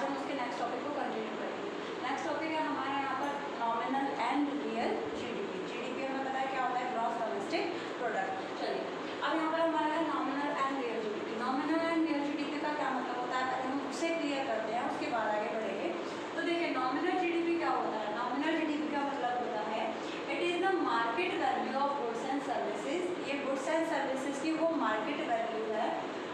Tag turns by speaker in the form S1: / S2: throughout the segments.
S1: आज हम उसके नेक्स्ट टॉपिक को कंटिन्यू करेंगे। नेक्स्ट टॉपिक है हमारे यहाँ पर nominal and real GDP. GDP हमें पता है क्या होता है, ग्रॉस डोमेस्टिक प्रोडक्ट। चलिए अब यहाँ पर हमारा है nominal and real GDP. Nominal and real GDP का क्या मतलब होता है, पहले हम उसे क्लियर करते हैं, उसके बाद आगे बढ़ेंगे। तो देखिए नॉमिनल जीडीपी क्या होता है। नॉमिनल जीडीपी का मतलब होता है it is the market value of goods and services. ये गुड्स एंड सर्विसेज की वो मार्केट वैल्यू है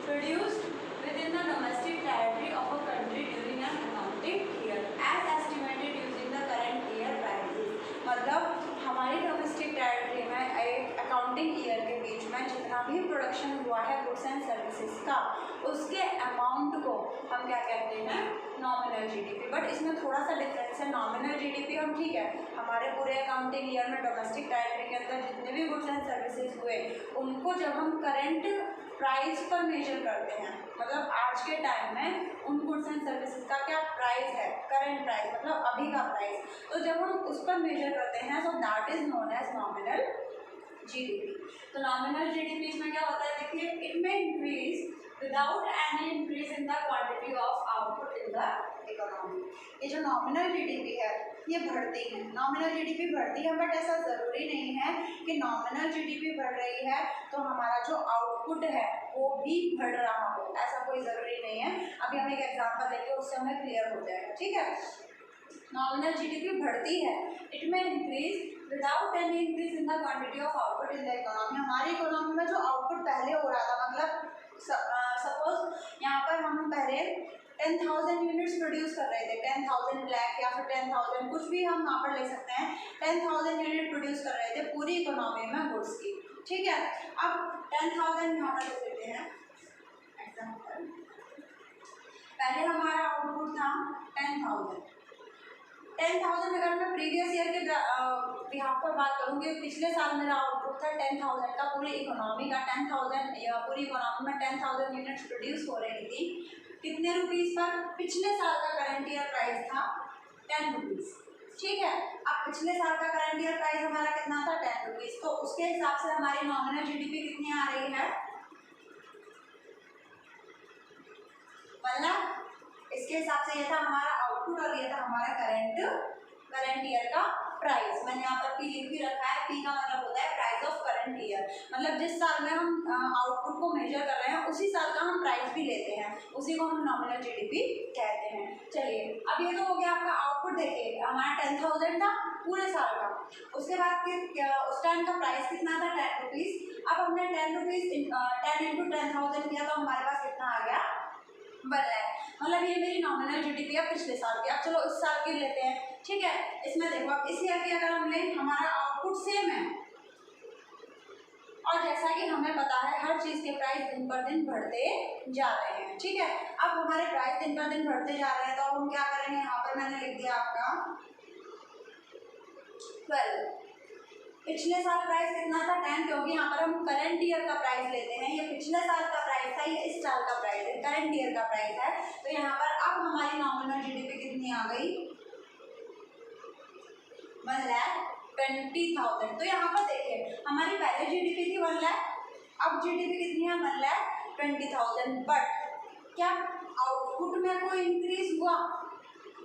S1: produced within the domestic territory of a country during an accounting year as estimated using the current year prices। मतलब हमारी domestic territory में एक accounting year के बीच में जितना भी प्रोडक्शन हुआ है गुड्स एंड सर्विसेज का, उसके अमाउंट को हम क्या कहते हैं, नॉमिनल जीडीपी। बट इसमें थोड़ा सा डिफरेंस है। नॉमिनल जीडीपी हम ठीक है हमारे पूरे अकाउंटिंग ईयर में डोमेस्टिक टेरिटरी के अंदर जितने भी गुड्स एंड सर्विसेज हुए उनको जब हम करेंट प्राइस पर मेजर करते हैं, मतलब आज के टाइम में उन गुड्स एंड सर्विसेज का क्या प्राइस है, करंट प्राइस मतलब अभी का प्राइस, तो जब हम उस पर मेजर करते हैं तो that is known as nominal GDP. तो नॉमिनल जीडीपी में क्या होता है, देखिए इट में increase without any increase in the quantity of output in the economy. ये जो नॉमिनल जीडीपी है ये बढ़ती है, नॉमिनल जीडीपी बढ़ती है, बट ऐसा ज़रूरी नहीं है कि नॉमिनल जीडीपी बढ़ रही है तो हमारा जो आउटपुट है वो भी बढ़ रहा हो, ऐसा कोई ज़रूरी नहीं है। अभी हम एक एग्जांपल लेंगे उससे हमें क्लियर हो जाएगा, ठीक है। नॉमिनल जीडीपी बढ़ती है, इट में increase without any increase in the quantity of output in the economy. हमारी इकोनॉमी में जो आउटपुट पहले हो रहा था, मतलब सपोज यहाँ पर हम पहले 10,000 यूनिट्स प्रोड्यूस कर रहे थे, 10,000 ब्लैक या फिर 10,000 कुछ भी हम यहाँ पर ले सकते हैं, 10,000 यूनिट प्रोड्यूस कर रहे थे पूरी इकोनॉमी में गुड्स की, ठीक है। अब 10,000 यहाँ पर ले लेते हैं एग्जाम्पल, पहले हमारा आउटपुट था 10,000 अगर मैं प्रीवियस ईयर के बिहाफ पर बात करूँगी, पिछले साल मेरा आउटपुट था 10,000 का, पूरी इकोनॉमी का 10,000 या पूरी इकोनॉमी में 10,000 यूनिट्स प्रोड्यूस हो रही थी। कितने रुपीज़ पर, पिछले साल का करंट ईयर प्राइस था 10 रुपीज़, ठीक है। अब पिछले साल का करंट ईयर प्राइस हमारा कितना था, 10 रुपीज़, तो उसके हिसाब से हमारी नॉमिनल जीडीपी कितनी आ रही है, 1 लाख। इसके हिसाब से ये था हमारा आउटपुट और ये था हमारा करंट ईयर का प्राइस। मैंने यहाँ पर पी लिख भी रखा है, पी का मतलब होता है प्राइस ऑफ करंट ईयर, मतलब जिस साल में हम आउटपुट को मेजर कर रहे हैं उसी साल का हम प्राइस भी लेते हैं, उसी को हम नॉमिनल जीडीपी कहते हैं। चलिए अब ये तो हो गया आपका आउटपुट। देखिए हमारा 10,000 था पूरे साल का, उसके बाद फिर उस टाइम का प्राइस कितना था, 10 रुपीज़। अब हमने 10 रुपीज़ 10 इंटू 10,000 किया तो हमारे पास कितना आ गया, 1 लाख। मतलब ये मेरी नॉमिनल जीडीपी है पिछले साल की। अब चलो इस साल की लेते हैं, ठीक है। इसमें देखो अब इस ईयर की अगर हम लें, हमारा आउटपुट सेम है और जैसा कि हमें पता है हर चीज़ के प्राइस दिन पर दिन बढ़ते जा रहे हैं, ठीक है। अब हमारे प्राइस दिन पर दिन बढ़ते जा रहे हैं तो हम क्या करेंगे, यहाँ पर मैंने लिख दिया आपका 12। पिछले साल प्राइस कितना था, 10, क्योंकि यहाँ पर हम करंट ईयर का प्राइस लेते हैं, ये पिछले साल का प्राइस था, ये इस साल का प्राइस है, करंट ईयर का प्राइस है। तो यहाँ पर अब हमारी नॉमिनल जीडीपी कितनी आ गई, 1,20,000। तो यहाँ पर देखिए हमारी पहले जीडीपी थी 1 लाख, अब जीडीपी कितनी है, 1,20,000। बट क्या आउटपुट में कोई इंक्रीज हुआ,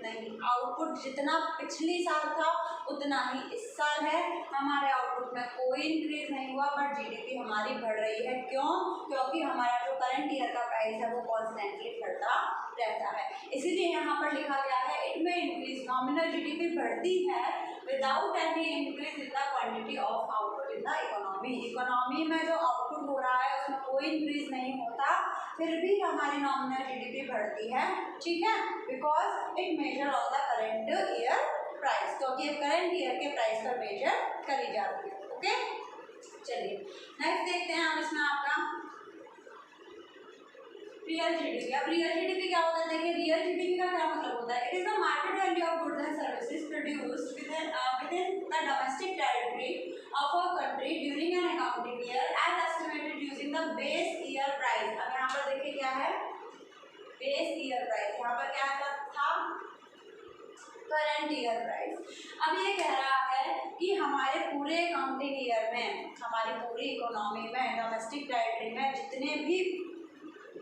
S1: नहीं, आउटपुट जितना पिछली साल था उतना ही इस साल है, हमारे आउटपुट में कोई इंक्रीज नहीं हुआ, बट जीडीपी हमारी बढ़ रही है। क्यों, क्योंकि हमारा जो करंट ईयर का प्राइस है वो कॉन्स्टेंटली बढ़ता रहता है। इसीलिए यहाँ पर लिखा गया है इट में इंक्रीज, नॉमिनल जीडीपी बढ़ती है without any increase in the quantity of output in the economy. Economy में जो आउटपुट हो रहा है उसमें कोई इंक्रीज नहीं होता, फिर भी हमारी नॉमिनल जीडीपी बढ़ती है, ठीक है, because it major on the current year price, क्योंकि करंट ईयर के प्राइस पर मेजर करी जाती है। ओके, चलिए नेक्स्ट देखते हैं हम इसमें आपका रियल जीडीपी। अब रियल जीडीपी क्या होता है, देखिए रियल जीडीपी का क्या मतलब होता है, it is the market value of goods and services produced within the domestic territory of a country during an accounting year as estimated using the base year price. अब यहाँ पर देखिए क्या है, बेस ईयर प्राइस, यहाँ पर क्या था, करंट ईयर प्राइस। अब ये कह रहा है कि हमारे पूरे अकाउंटिंग ईयर में, हमारी पूरी इकोनॉमी में, डोमेस्टिक टेरिटरी में जितने भी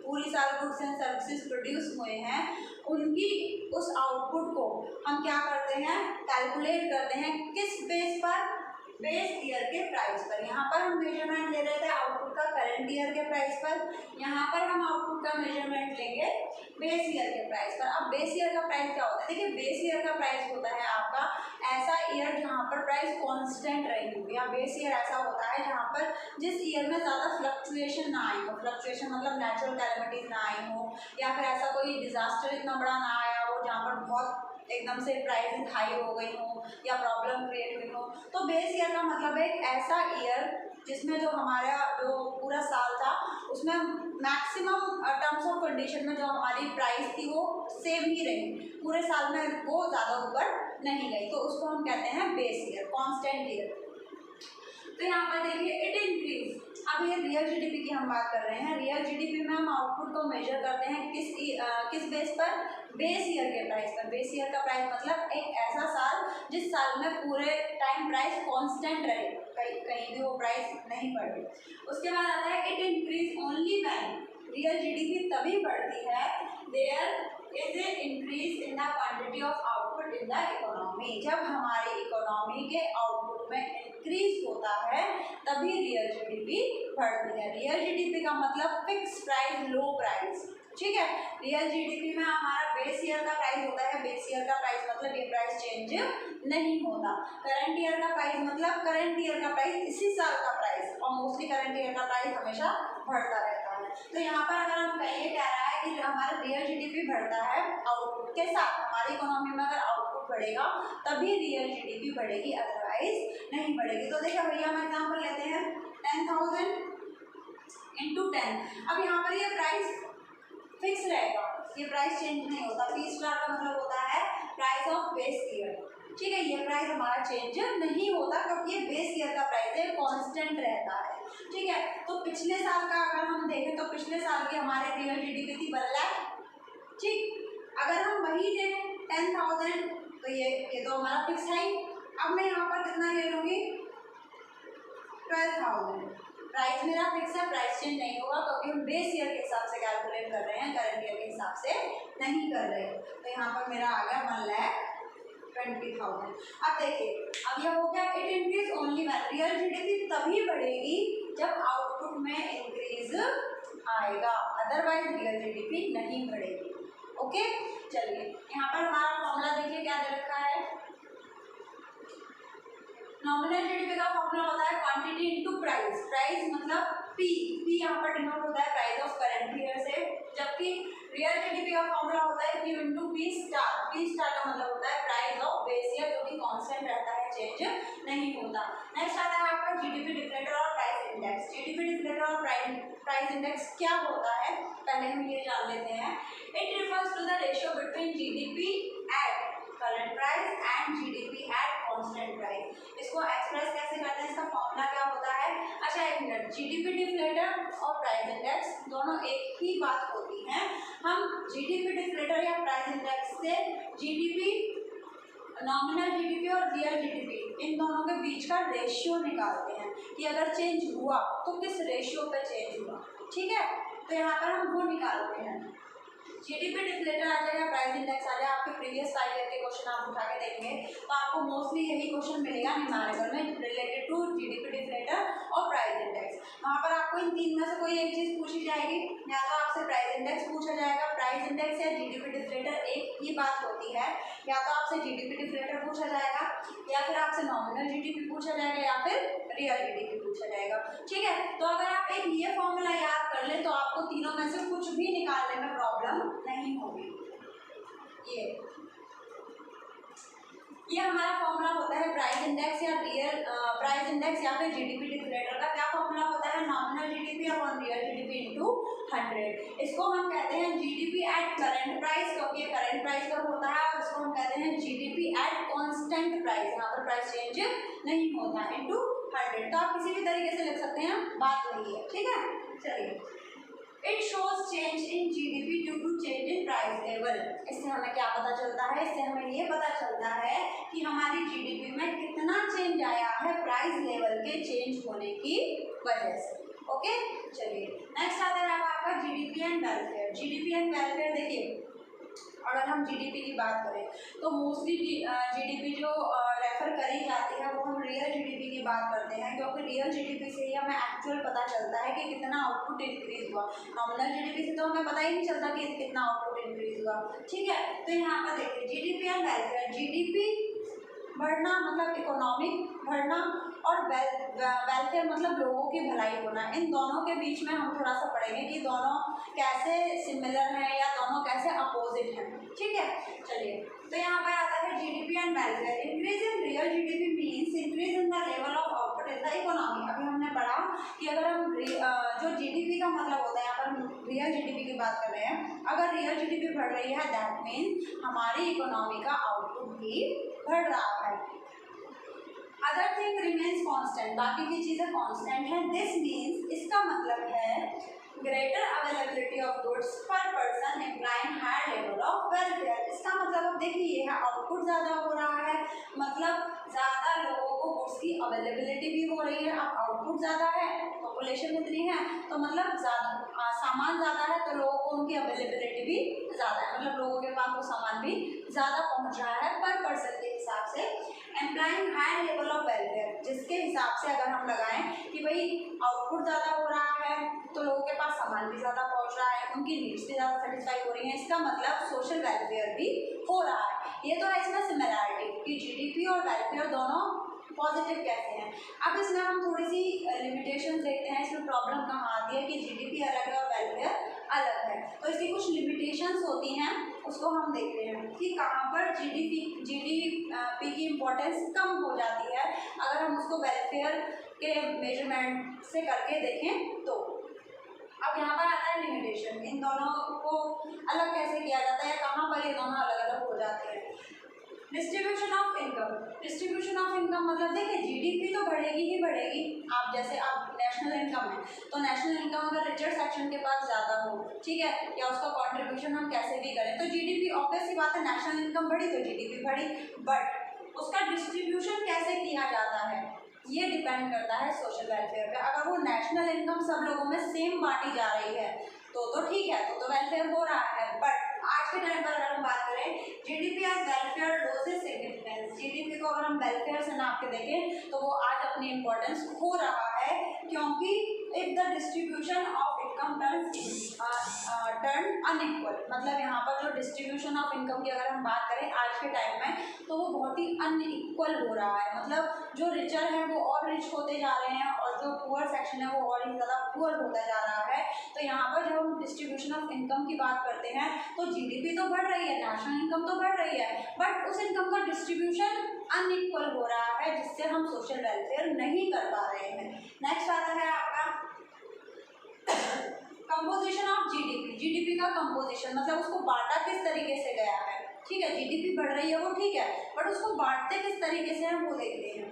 S1: पूरी साल गुड्स एंड सर्विसेज प्रोड्यूस हुए हैं उनकी उस आउटपुट को हम क्या करते हैं, कैलकुलेट करते हैं किस बेस पर, बेस ईयर के प्राइस पर। यहाँ पर हम मेजरमेंट ले रहे थे आउटपुट का करंट ईयर के प्राइस पर, यहाँ पर हम आउटपुट का मेजरमेंट लेंगे बेस ईयर के प्राइस पर। अब बेस ईयर का प्राइस क्या होता है, देखिए बेस ईयर का प्राइस होता है आपका ऐसा ईयर जहाँ पर प्राइस कांस्टेंट रही हो, या बेस ईयर ऐसा होता है जहाँ पर जिस ईयर में ज़्यादा फ्लक्चुएशन ना आई हो। फ्लक्चुएशन मतलब नेचुरल कैलेमिटीज ना आई हो, या फिर ऐसा कोई डिजास्टर इतना बड़ा ना आया हो जहाँ पर बहुत एकदम से प्राइस हाई हो गई हो या प्रॉब्लम क्रिएट हुई हो। तो बेस ईयर का मतलब है एक ऐसा ईयर जिसमें जो हमारा जो पूरा साल था उसमें मैक्सिमम टर्म्स ऑफ कंडीशन में जो हमारी प्राइस थी वो सेम ही रही, पूरे साल में वो ज़्यादा ऊपर नहीं गई, तो उसको हम कहते हैं बेस ईयर, कांस्टेंट ईयर। तो यहाँ पर देखिए इट इंक्रीज, अब ये रियल जीडीपी की हम बात कर रहे हैं। रियल जीडीपी में हम आउटपुट को मेजर करते हैं किस बेस पर, बेस ईयर के प्राइस पर। बेस ईयर का प्राइस मतलब एक ऐसा साल जिस साल में पूरे टाइम प्राइस कांस्टेंट रहे, कहीं भी वो प्राइस नहीं बढ़े। उसके बाद आता है it increase only when, real GDP तभी बढ़ती है there is a increase in the quantity of output in the economy, जब हमारी इकोनॉमी के आउटपुट में इंक्रीज होता है तभी रियल जीडीपी बढ़ती है। रियल जीडीपी का मतलब फिक्स प्राइस, लो प्राइस, ठीक है। रियल जीडीपी में हमारा बेस ईयर का प्राइस होता है, बेस ईयर का प्राइस मतलब ये प्राइस चेंज नहीं होता। करंट ईयर का प्राइस मतलब करंट ईयर का प्राइस इसी साल का प्राइस, और मोस्टली करंट ईयर का प्राइस हमेशा बढ़ता रहता है। तो यहाँ पर अगर हम कहिए कह रहा है कि हमारा रियल जीडीपी बढ़ता है आउटपुट के साथ, हमारी इकोनॉमी में अगर आउटपुट बढ़ेगा तभी रियल जीडीपी बढ़ेगी, अदरवाइज नहीं बढ़ेगी। तो देखिए भैया हम एग्जाम्पल लेते हैं 10,000 इंटू 10। अब यहाँ पर ये प्राइस फिक्स रहेगा, ये प्राइस चेंज नहीं होता। पी स्टार का मतलब होता है प्राइस ऑफ बेस ईयर, ठीक है। ये प्राइस हमारा चेंज नहीं होता क्योंकि ये बेस ईयर का प्राइस है, कांस्टेंट रहता है, ठीक है। तो पिछले साल का अगर हम देखें तो पिछले साल की हमारे रियल जीडीपी थी 1 लाख, ठीक। अगर हम वही दें 10,000 तो ये तो हमारा फिक्स है ही। अब मैं यहाँ पर कितना ले लूँगी 12,000, प्राइस मेरा फिक्स है, प्राइस चेंज नहीं होगा क्योंकि हम बेस ईयर के हिसाब से कैलकुलेट कर रहे हैं, करंट ईयर के हिसाब से नहीं कर रहे। तो यहाँ पर मेरा आ गया 1,20,000। अब देखिए अब यह हो गया it increase only when, real GDP तभी बढ़ेगी जब आउटपुट में इंक्रीज आएगा, अदरवाइज रियल जीडीपी नहीं बढ़ेगी। ओके चलिए यहाँ पर हमारा फॉर्मूला देखिए क्या दे रखा है। नॉमिनल जीडीपी का फॉर्मूला होता है क्वांटिटी इनटू प्राइस, प्राइस मतलब पी, पी यहाँ पर डिनोट होता है प्राइस ऑफ करंट ईयर से, जबकि रियल जीडीपी का फॉर्मूला होता है Q into P star. P star का मतलब होता है प्राइस ऑफ बेस ईयर जो कि कांस्टेंट रहता है, चेंज नहीं होता। नेक्स्ट आता है आपका जीडीपी डिफ्लेटर और प्राइस इंडेक्स। जीडीपी डिफ्लेटर और प्राइस इंडेक्स क्या होता है पहले हम ये जान लेते हैं। It refers to the ratio between GDP at current price and GDP at constant price. इसको एक्सप्रेस कैसे करते हैं, इसका फॉर्मूला क्या होता है। अच्छा एक मिनट, जीडीपी डिफ्लेटर और प्राइस इंडेक्स दोनों एक ही बात होती है। हम जीडीपी डिफ्लेटर या प्राइस इंडेक्स से जीडीपी, नॉमिनल जीडीपी और रियल जीडीपी इन दोनों के बीच का रेशियो निकालते हैं कि अगर चेंज हुआ तो किस रेशियो पे चेंज हुआ, ठीक है। तो यहाँ पर हम वो निकालते हैं। जीडीपी डिफ्लेटर आ जाएगा, प्राइस इंडेक्स आ जाएगा। आपके प्रीवियस 5 ईयर के क्वेश्चन आप उठा के देखेंगे तो आपको मोस्टली यही क्वेश्चन मिलेगा न्यूमेरिकल में रिलेटेड टू जीडीपी डिफ्लेटर और प्राइस इंडेक्स। वहाँ पर आपको इन तीन में से कोई एक चीज़ पूछी जाएगी, या तो आपसे प्राइस इंडेक्स पूछा जाएगा, प्राइस इंडेक्स या जीडीपी डिफ्लेटर एक ही बात होती है, या तो आपसे जीडीपी डिफ्लेटर पूछा जाएगा, या फिर आपसे नॉमिनल जीडीपी पूछा जाएगा, या फिर रियल जीडीपी पूछा जाएगा, ठीक है। तो अगर आप एक ये फॉर्मूला याद कर ले तो आपको तीनों में से कुछ भी निकालने में प्रॉब्लम नहीं होगी। ये हमारा फॉर्मूला होता है प्राइस इंडेक्स या रियल प्राइस इंडेक्स या फिर जीडीपी डिफ्लेटर का क्या फॉर्मूला होता है, nominal GDP upon real GDP into 100। इसको हम कहते हैं जीडीपी एट करंट प्राइस क्योंकि करंट प्राइस पर होता है, और इसको हम कहते हैं जीडीपी एट कांस्टेंट प्राइस, यहाँ पर प्राइस चेंज नहीं होता, इनटू 100। तो आप किसी भी तरीके से लिख सकते हैं, बात वही है, ठीक है। चलिए it shows change in GDP due to change in price level. इससे हमें क्या पता चलता है, इससे हमें ये पता चलता है कि हमारी जीडीपी में कितना चेंज आया है प्राइस लेवल के चेंज होने की वजह से। ओके चलिए नेक्स्ट आता है आपका GDP and welfare. GDP and welfare देखिए अगर हम जीडीपी की बात करें तो मोस्टली जीडीपी जो रेफर करी जाती है वो हम रियल जीडीपी की बात करते हैं, क्योंकि रियल जीडीपी से ही हमें एक्चुअल पता चलता है कि कितना आउटपुट इंक्रीज हुआ। नॉमिनल जीडीपी से तो हमें पता ही नहीं चलता कि कितना आउटपुट इंक्रीज हुआ। ठीक है, तो यहाँ पर देखिए जीडीपी एंड वेलफेयर। जीडीपी बढ़ना मतलब इकोनॉमिक बढ़ना, और वेलफेयर मतलब लोगों की भलाई होना। इन दोनों के बीच में हम थोड़ा सा पढ़ेंगे कि दोनों कैसे सिमिलर हैं या दोनों कैसे अपोजिट हैं। ठीक है, चलिए तो यहाँ पर आता है GDP and welfare. Increase in real GDP means increase in the level of output in the economy. अभी हमने पढ़ा कि अगर हम जो जीडीपी का मतलब होता है, यहाँ पर हम रियल जीडीपी की बात कर रहे हैं, अगर रियल जीडीपी बढ़ रही है दैट मीन्स हमारी इकोनॉमी का आउटपुट भी बढ़ रहा है। अदर थिंग रिमेन्स कांस्टेंट, बाकी की चीज़ें कांस्टेंट हैं। दिस मीन्स, इसका मतलब है greater availability of goods per person implying higher level of welfare. इसका मतलब अब देखिए ये है आउटपुट ज़्यादा हो रहा है, मतलब ज़्यादा लोगों को गुड्स की अवेलेबिलिटी भी हो रही है। अब आउटपुट ज़्यादा है, पॉपुलेशन इतनी है, तो मतलब ज़्यादा सामान ज़्यादा है तो लोगों को उनकी अवेलेबिलिटी भी ज़्यादा है, मतलब लोगों के पास वो सामान भी ज़्यादा पहुँच रहा है पर पर्सन के हिसाब से। Employing high level of welfare, जिसके हिसाब से अगर हम लगाएं कि भाई आउटपुट ज़्यादा हो रहा है तो लोगों के पास सामान भी ज़्यादा पहुंच रहा है, उनकी नीड्स भी ज़्यादा सेटिस्फाई हो रही हैं, इसका मतलब सोशल वेलफेयर भी हो रहा है। ये तो है इसमें सिमिलैरिटी कि जीडीपी और वेलफेयर दोनों पॉजिटिव कैसे हैं। अब इसमें हम थोड़ी सी लिमिटेशन देखते हैं, इसमें प्रॉब्लम कहाँ आती है कि जीडीपी अलग है और वेलफेयर अलग है, तो इसकी कुछ लिमिटेशंस होती हैं, उसको हम देखते हैं कि कहाँ पर जीडीपी की इम्पोर्टेंस कम हो जाती है अगर हम उसको वेलफेयर के मेजरमेंट से करके देखें तो। अब यहाँ पर आता है लिमिटेशन, इन दोनों को अलग कैसे किया जाता है, कहाँ पर ये दोनों अलग अलग हो जाते हैं। Distribution of income. Distribution of income मतलब देखिए जीडीपी तो बढ़ेगी ही बढ़ेगी। आप जैसे आप नेशनल इनकम है तो नेशनल इनकम अगर रिचर सेक्शन के पास ज़्यादा हो, ठीक है, या उसका कंट्रीब्यूशन हम कैसे भी करें तो जीडीपी, ऑब्वियस सी बात है नेशनल इनकम बढ़ी तो जीडीपी बढ़ी, बट उसका डिस्ट्रीब्यूशन कैसे किया जाता है ये डिपेंड करता है सोशल वेलफेयर पे। अगर वो नेशनल इनकम सब लोगों में सेम बांटी जा रही है तो ठीक है, तो वेलफेयर हो रहा है। बट आज के टाइम पर अगर हम बात करें GDP as welfare losses significance, GDP को अगर हम वेलफेयर से नाप के देखें तो वो आज अपनी इम्पोर्टेंस खो रहा है, क्योंकि if the distribution of income turn unequal, मतलब यहाँ पर जो डिस्ट्रीब्यूशन ऑफ इनकम की अगर हम बात करें आज के टाइम में तो वो बहुत ही अनइक्वल हो रहा है, मतलब जो रिचर हैं वो और रिच होते जा रहे हैं और जो पुअर सेक्शन है वो और ही ज़्यादा पुअर होता जा रहा है। तो यहाँ पर जब हम डिस्ट्रीब्यूशन ऑफ इनकम की बात करते हैं तो जीडीपी तो बढ़ रही है, नेशनल इनकम तो बढ़ रही है, बट उस इनकम का डिस्ट्रीब्यूशन अनइक्वल हो रहा है जिससे हम सोशल वेलफेयर नहीं कर पा रहे हैं। नेक्स्ट आता है आपका कंपोजिशन ऑफ जीडीपी। जीडीपी का कंपोजिशन मतलब उसको बांटा किस तरीके से गया है, ठीक है, जीडीपी बढ़ रही है वो ठीक है, बट उसको बांटते किस तरीके से हम वो देखते हैं।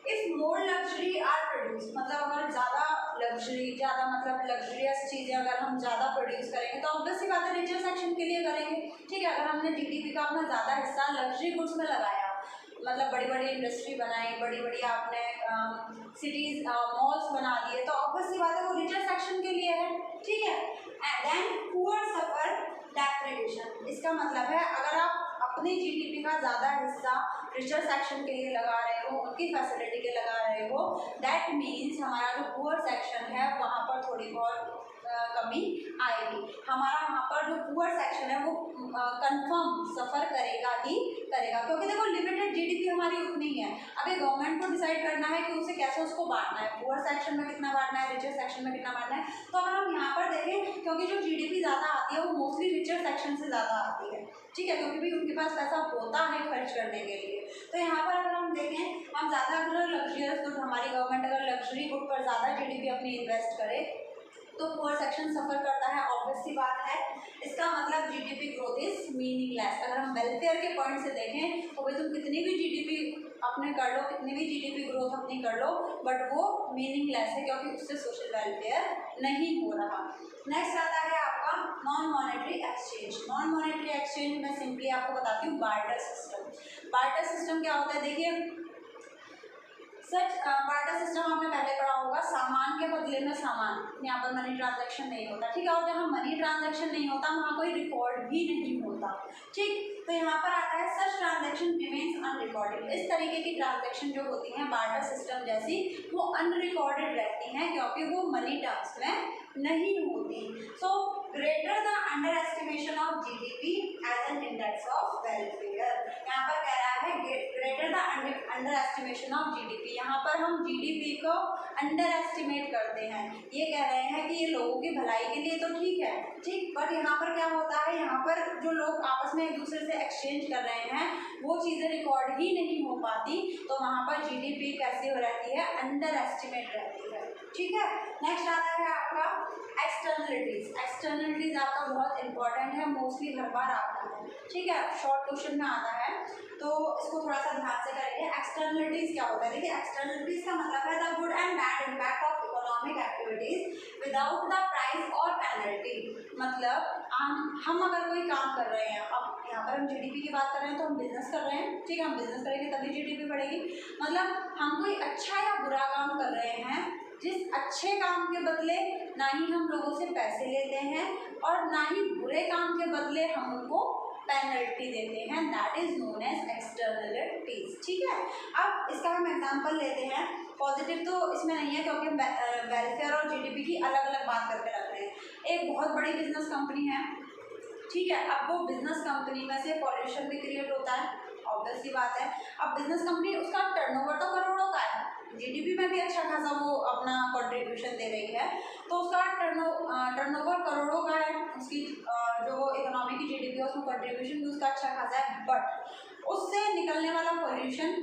S1: If more luxury are produce, मतलब अगर ज़्यादा लग्जरी, ज़्यादा मतलब लग्जरियस चीज़ें अगर हम ज़्यादा प्रोड्यूस करेंगे तो ऑब्वियस सी बात है रिचर सेक्शन के लिए करेंगे, ठीक है। अगर हमने जीडीपी का अपना ज़्यादा हिस्सा लग्जरी गुड्स में लगाया, मतलब बड़ी बड़ी इंडस्ट्री बनाई, बड़ी बड़ी आपने सिटीज़ मॉल्स बना दिए, तो ऑब्वियस सी बात है वो रिचर सेक्शन के लिए है, ठीक है। And then poor suffer deprivation, इसका मतलब है अगर आप अपनी जीडीपी का ज़्यादा हिस्सा रिचर सेक्शन के लिए लगा रहे हो, उनकी फैसिलिटी के लगा रहे हो, दैट मीन्स हमारा जो पुअर सेक्शन है वहाँ पर थोड़ी बहुत कमी आएगी। हमारा वहाँ पर जो पुअर सेक्शन है वो कंफर्म सफ़र करेगा ही करेगा, क्योंकि देखो लिमिटेड जीडीपी हमारी उतनी है। अभी गवर्नमेंट को डिसाइड करना है कि उसे कैसे उसको बांटना है, पुअर सेक्शन में कितना बांटना है, रिचर सेक्शन में कितना बांटना है। तो अगर हम यहाँ पर देखें, क्योंकि जो जीडीपी ज़्यादा आती है वो मोस्टली रिचर सेक्शन से ज़्यादा आती है, ठीक है, क्योंकि भी उनके पास पैसा होता है खर्च करने के लिए। तो यहाँ पर अगर हम देखें, हम ज़्यादा अगर लग्जरियस गुड, हमारी गवर्नमेंट अगर लग्जरी गुड पर ज़्यादा जीडीपी अपनी इन्वेस्ट करे तो पुअर सेक्शन सफ़र करता है, ऑब्वियस सी बात है। इसका मतलब जीडीपी ग्रोथ इज मीनिंगलेस। अगर हम वेलफेयर के पॉइंट से देखें तो भाई तुम कितनी भी जीडीपी अपने कर लो, कितनी भी जीडीपी ग्रोथ अपनी कर लो, बट वो मीनिंगलेस है क्योंकि उससे सोशल वेलफेयर नहीं हो रहा। नेक्स्ट आता है आपका non monetary exchange. Non monetary exchange में सिंपली आपको बताती हूँ बार्टर सिस्टम। बार्टर सिस्टम क्या होता है, देखिए सच बार्टर सिस्टम आपने पहले पढ़ा होगा, सामान के बदले में सामान, यहाँ पर मनी ट्रांजैक्शन नहीं होता, ठीक है। और जहाँ मनी ट्रांजैक्शन नहीं होता वहाँ कोई रिकॉर्ड भी नहीं होता, ठीक। तो यहाँ पर आता है सच ट्रांजैक्शन रिमेन्स अनरिकॉर्डेड। इस तरीके की ट्रांजैक्शन जो होती हैं बार्टर सिस्टम जैसी, वो अनरिकॉर्डेड रहती हैं क्योंकि वो मनी टर्म्स में नहीं होती। So greater the under estimation of GDP as an index of welfare. यहाँ पर कह रहा है greater the under estimation of GDP, यहाँ पर हम जीडीपी को अंडर एस्टिमेट करते हैं। ये कह रहे हैं कि ये लोगों की भलाई के लिए तो ठीक है, ठीक, बट यहाँ पर क्या होता है, यहाँ पर जो लोग आपस में एक दूसरे से एक्सचेंज कर रहे हैं वो चीज़ें रिकॉर्ड ही नहीं हो पाती, तो वहाँ पर जीडीपी कैसी हो रहती है, अंडर एस्टिमेट रहती है, ठीक है। नेक्स्ट आता है आपका एक्सटर्नलिटीज। एक्सटर्नलिटीज आपका बहुत इंपॉर्टेंट है, मोस्टली हर बार आता है, ठीक है, शॉर्ट क्वेश्चन में आता है, तो इसको थोड़ा सा ध्यान से करेंगे। एक्सटर्नलिटीज क्या होता है, देखिए एक्सटर्नलिटीज का मतलब है the good and bad impact of economic activities without the price और पेनल्टी। मतलब हम अगर कोई काम कर रहे हैं, अब यहाँ पर हम जीडीपी की बात कर रहे हैं तो हम बिजनेस कर रहे हैं, ठीक है, हम बिजनेस करेंगे तभी जीडीपी बढ़ेगी। मतलब हम कोई अच्छा या बुरा काम कर रहे हैं, जिस अच्छे काम के बदले ना ही हम लोगों से पैसे लेते हैं और ना ही बुरे काम के बदले हम उनको पेनल्टी देते हैं, that is known as externalities, ठीक है। अब इसका हम एग्जांपल लेते हैं। पॉजिटिव तो इसमें नहीं है क्योंकि वेलफेयर और जीडीपी की अलग अलग बात करके रख रहे हैं। एक बहुत बड़ी बिजनेस कंपनी है, ठीक है, अब वो बिजनेस कंपनी में से पॉल्यूशन भी क्रिएट होता है, ऑब्वियस सी बात है। अब बिजनेस कंपनी, उसका टर्नओवर तो करोड़ों का है, जीडीपी में भी अच्छा खासा वो अपना कंट्रीब्यूशन दे रही है, तो उसका टर्नओवर करोड़ों का है, उसकी जो इकोनॉमी की जीडीपी है उसमें कंट्रीब्यूशन भी उसका अच्छा खासा है, बट उससे निकलने वाला पॉल्यूशन,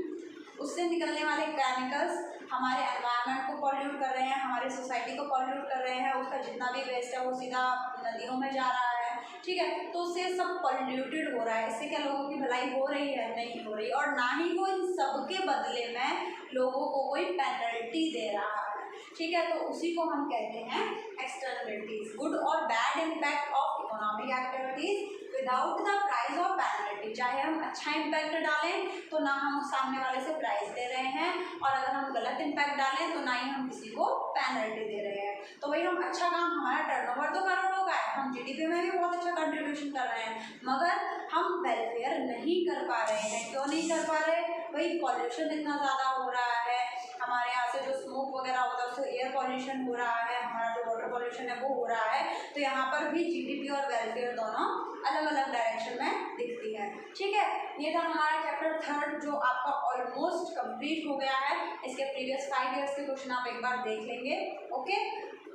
S1: उससे निकलने वाले केमिकल्स हमारे एनवायरनमेंट को पॉल्यूट कर रहे हैं, हमारी सोसाइटी को पॉल्यूट कर रहे हैं, उसका जितना भी वेस्ट है वो सीधा नदियों में जा रहा है, ठीक है। तो उससे सब पॉल्यूटेड हो रहा है, इससे क्या लोगों की भलाई हो रही है, नहीं हो रही, और ना ही वो इन सब के बदले में लोगों को कोई पेनल्टी दे रहा है, ठीक है। तो उसी को हम कहते हैं एक्सटर्नलिटीज, गुड और bad impact of economic activities without the price of penalty. चाहे हम अच्छा इम्पैक्ट डालें तो ना हम सामने वाले से प्राइस दे रहे हैं, और अगर हम गलत इम्पैक्ट डालें तो ना ही हम किसी को पेनल्टी दे रहे हैं। तो भाई हम अच्छा काम, हमारा टर्नओवर तो करोड़ों का है, हम जीडीपी में भी बहुत अच्छा कंट्रीब्यूशन कर रहे हैं, मगर हम वेलफेयर नहीं कर पा रहे हैं। क्यों नहीं कर पा रहे भाई, पॉल्यूशन इतना ज़्यादा हो रहा है, हमारे यहाँ से जो स्मोक वगैरह होता है उससे एयर पॉल्यूशन हो रहा है, हमारा जो वाटर पॉल्यूशन है वो हो रहा है, तो यहाँ पर भी जीडीपी और वेलफेयर दोनों अलग अलग डायरेक्शन में दिखती है, ठीक है। ये था हमारा चैप्टर 3 जो आपका ऑलमोस्ट कंप्लीट हो गया है। इसके प्रीवियस 5 ईयर्स के क्वेश्चन आप एक बार देख लेंगे, ओके,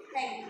S1: थैंक यू।